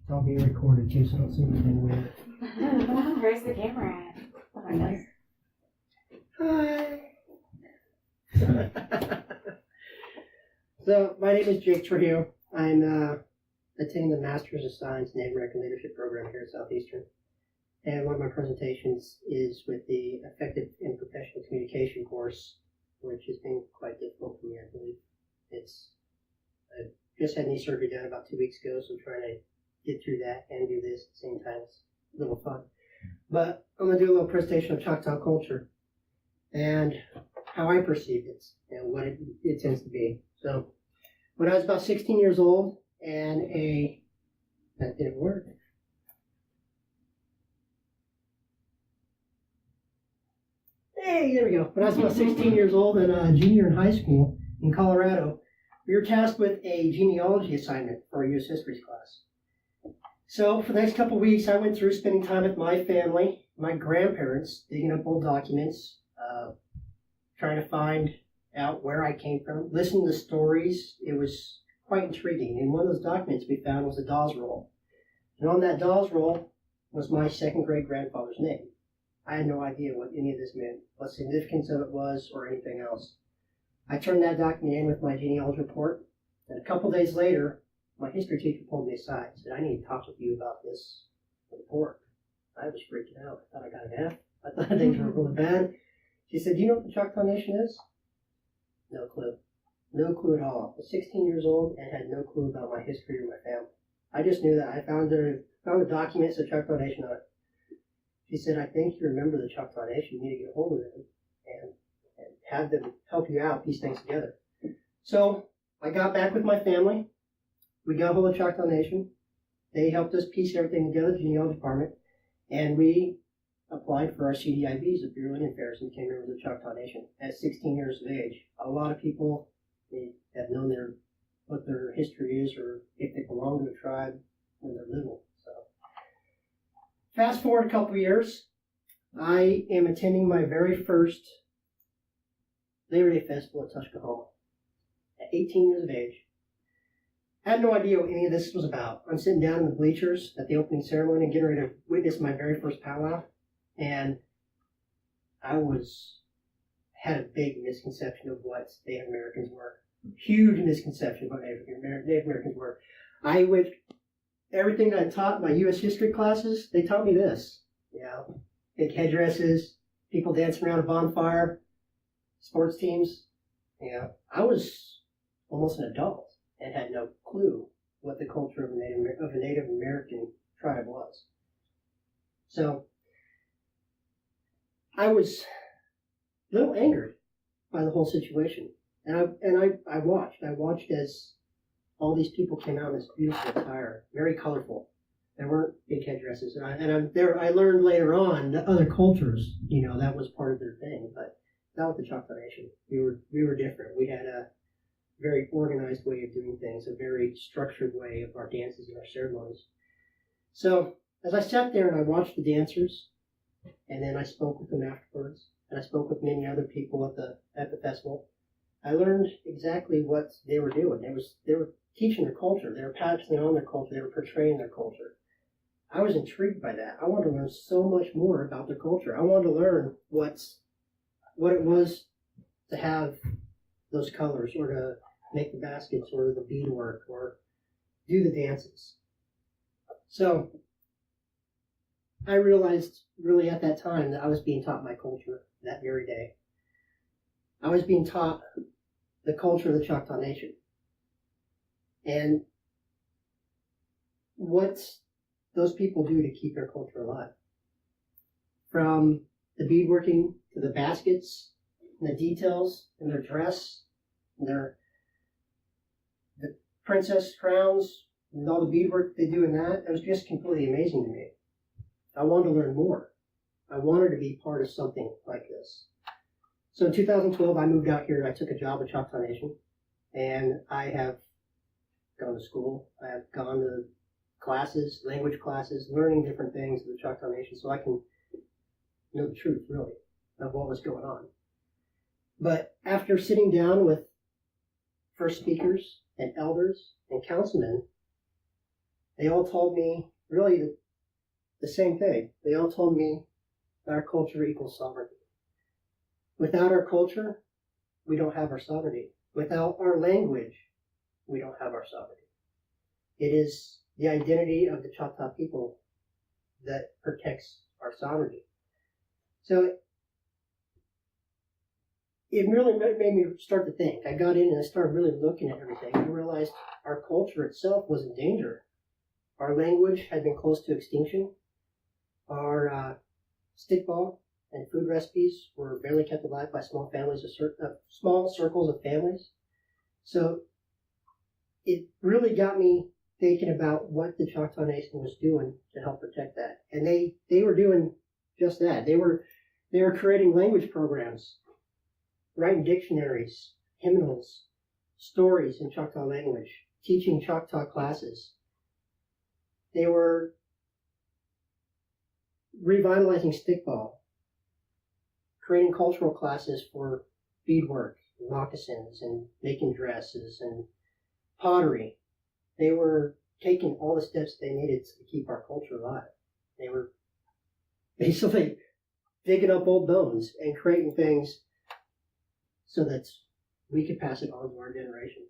I'll be recorded too, so don't see anything weird. Where's the camera at? Behind us. Hi. So, my name is Jake Trujillo. I'm attending the Master's of Science in Native American Leadership program here at Southeastern. And one of my presentations is with the Effective and Professional Communication course, which has been quite difficult for me, I believe. I just had knee surgery done about 2 weeks ago, so I'm trying to get through that and do this at the same time. It's a little fun. But I'm going to do a little presentation of Choctaw culture and how I perceive it and what it tends to be. So, when I was about 16 years old and that didn't work. Hey, there we go. When I was about 16 years old and a junior in high school in Colorado, we were tasked with a genealogy assignment for our U.S. History class. So for the next couple of weeks, I went through spending time with my family, my grandparents, digging up old documents, trying to find out where I came from, listening to stories. It was quite intriguing. And one of those documents we found was a Dawes roll. And on that Dawes roll was my second great-grandfather's name. I had no idea what any of this meant, what significance of it was, or anything else. I turned that document in with my genealogy report, and a couple days later, my history teacher pulled me aside and said, I need to talk with you about this report. I was freaking out. I thought I got an F. I thought things were really bad. She said, do you know what the Choctaw Nation is? No clue. No clue at all. I was 16 years old and had no clue about my history or my family. I just knew that I found a document that said Choctaw Nation on it. She said, I think you remember the Choctaw Nation. You need to get a hold of them and have them help you out, piece things together. So I got back with my family. We got a hold of Choctaw Nation. They helped us piece everything together, the genealogy department, and we applied for our CDIBs at Bureau of Indian Affairs and became members of the Choctaw Nation at 16 years of age. A lot of people have known what their history is or if they belong to a tribe when they're little. So, fast forward a couple years, I am attending my very first Labor Day Festival at Tuskahoma at 18 years of age. I had no idea what any of this was about. I'm sitting down in the bleachers at the opening ceremony and getting ready to witness my very first powwow. And I had a big misconception of what Native Americans were. Huge misconception of what Native Americans were. Everything that I taught in my U.S. history classes, they taught me this. Big headdresses, people dancing around a bonfire, sports teams. I was almost an adult and had no clue what the culture of a Native American tribe was. So I was a little angered by the whole situation. And I watched as all these people came out in this beautiful attire, very colorful. There weren't big headdresses. I learned later on that other cultures, that was part of their thing. But not with the Choctaw Nation. We were different. We had a very organized way of doing things, a very structured way of our dances and our ceremonies. So as I sat there and I watched the dancers, and then I spoke with them afterwards, and I spoke with many other people at the festival, I learned exactly what they were doing. They were teaching their culture. They were passing on their culture. They were portraying their culture. I was intrigued by that. I wanted to learn so much more about their culture. I wanted to learn what it was to have those colors, or to make the baskets, or the beadwork, or do the dances. So I realized really at that time that I was being taught my culture that very day. I was being taught the culture of the Choctaw Nation. And what those people do to keep their culture alive. From the beadworking to the baskets, and the details in their dress, and the princess crowns, and all the beadwork they do in that, it was just completely amazing to me. I wanted to learn more. I wanted to be part of something like this. So in 2012, I moved out here and I took a job at Choctaw Nation. And I have gone to school. I have gone to classes, language classes, learning different things of the Choctaw Nation so I can know the truth, really, of what was going on. But after sitting down with first speakers and elders and councilmen, they all told me really the same thing. They all told me our culture equals sovereignty. Without our culture, we don't have our sovereignty. Without our language, we don't have our sovereignty. It is the identity of the Choctaw people that protects our sovereignty. So it really made me start to think. I got in and I started really looking at everything. I realized our culture itself was in danger. Our language had been close to extinction. Our stickball and food recipes were barely kept alive by small families, small circles of families. So it really got me thinking about what the Choctaw Nation was doing to help protect that. And they were doing just that. They were creating language programs, writing dictionaries, hymnals, stories in Choctaw language, teaching Choctaw classes. They were revitalizing stickball, creating cultural classes for beadwork, moccasins, and making dresses and pottery. They were taking all the steps they needed to keep our culture alive. They were basically digging up old bones and creating things so that we could pass it on to our generation.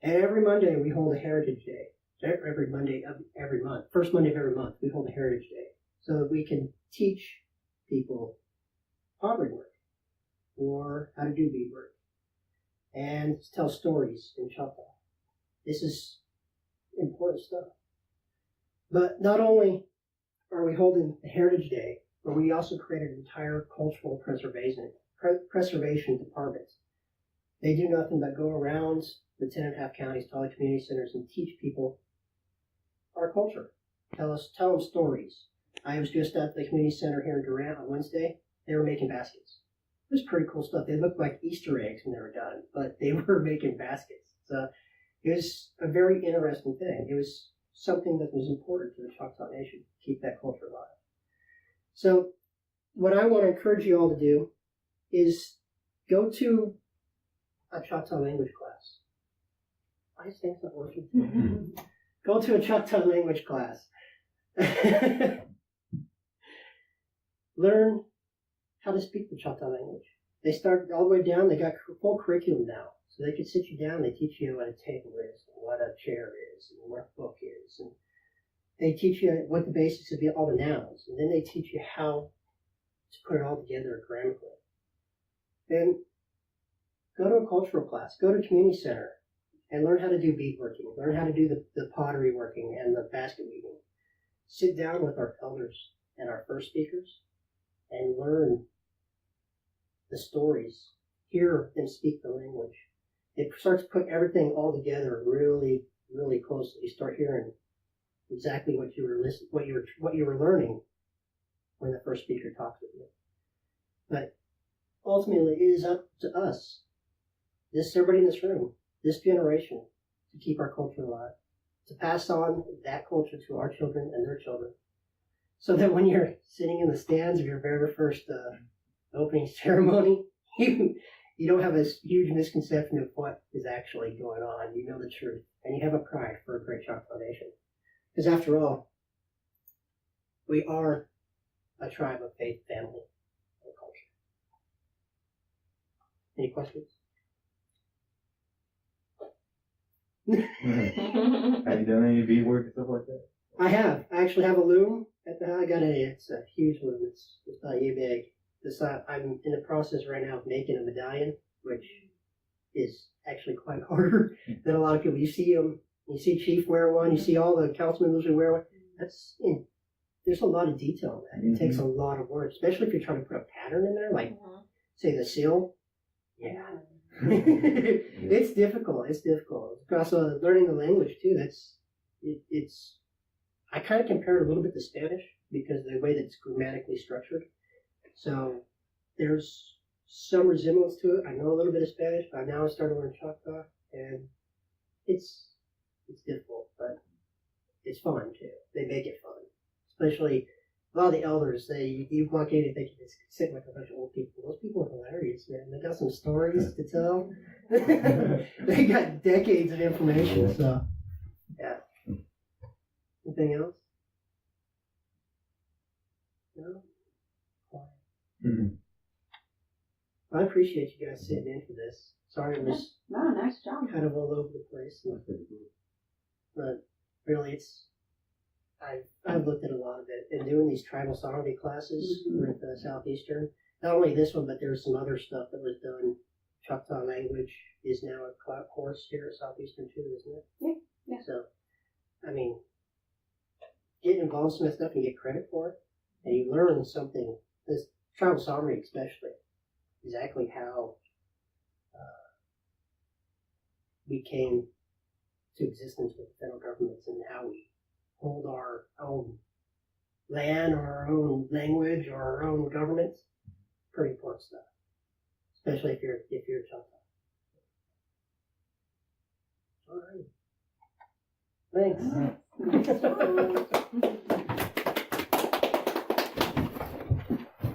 And every Monday we hold a Heritage Day. Every Monday of every month, first Monday of every month, we hold a Heritage Day so that we can teach people pottery work or how to do beadwork and tell stories in Choctaw. This is important stuff. But not only are we holding the Heritage Day, but we also created an entire cultural preservation department. They do nothing but go around the 10.5 counties to all the community centers and teach people our culture. Tell them stories. I was just at the community center here in Durant on Wednesday. They were making baskets. It was pretty cool stuff. They looked like Easter eggs when they were done, but they were making baskets. So it was a very interesting thing. It was something that was important to the Choctaw Nation, to keep that culture alive. So what I want to encourage you all to do is go to a Choctaw language class. I just think it's not working. Mm-hmm. Go to a Choctaw language class. Learn how to speak the Choctaw language. They start all the way down. They got full curriculum now. So they can sit you down. They teach you what a table is, and what a chair is, and what a book is. And they teach you what the basics of all the nouns. And then they teach you how to put it all together grammatically. Then go to a cultural class. Go to a community center and learn how to do beadworking. Learn how to do the pottery working and the basket weaving. Sit down with our elders and our first speakers and learn the stories. Hear them speak the language. It starts to put everything all together really, really closely. You start hearing exactly what you were learning when the first speaker talks with you. But ultimately, it is up to us, everybody in this room, this generation, to keep our culture alive, to pass on that culture to our children and their children, so that when you're sitting in the stands of your very first opening ceremony, you don't have this huge misconception of what is actually going on. You know the truth, and you have a pride for a great Choctaw Nation. Because after all, we are a tribe of faith, family, and culture. Any questions? Have you done any beadwork and stuff like that? I have. I actually have a loom at the house. It's a huge loom. It's not yay big. I'm in the process right now of making a medallion, which is actually quite harder than a lot of people. You see Chief wear one, you see all the council members who wear one. There's a lot of detail in that. It takes a lot of work, especially if you're trying to put a pattern in there, like say the seal. Yeah. It's difficult. It's difficult. Also learning the language too. I kind of compare it a little bit to Spanish because of the way that it's grammatically structured. So there's some resemblance to it. I know a little bit of Spanish, but now I started learning Choctaw, and it's difficult, but it's fun too. They make it fun, especially a lot of the elders. You walk in and think you just sit with a bunch of old people. Those people are hilarious, man. They got some stories to tell. They got decades of information. So yeah. Anything else? No? Mhm. I appreciate you guys sitting in for this. Sorry it was No, nice job. kind of all over the place, That's pretty cool. but really I've looked at a lot of it, and doing these tribal sovereignty classes with Southeastern. Not only this one, but there's some other stuff that was done. Choctaw language is now a course here at Southeastern too, isn't it? Yeah. So, I mean, getting involved in some of that stuff and get credit for it, and you learn something. This tribal sovereignty, especially, exactly how we came to existence with the federal governments and how we hold our own land or our own language or our own governments. Pretty important stuff, especially if you're Choctaw. All right. Thanks. Nice job.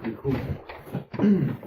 Pretty cool.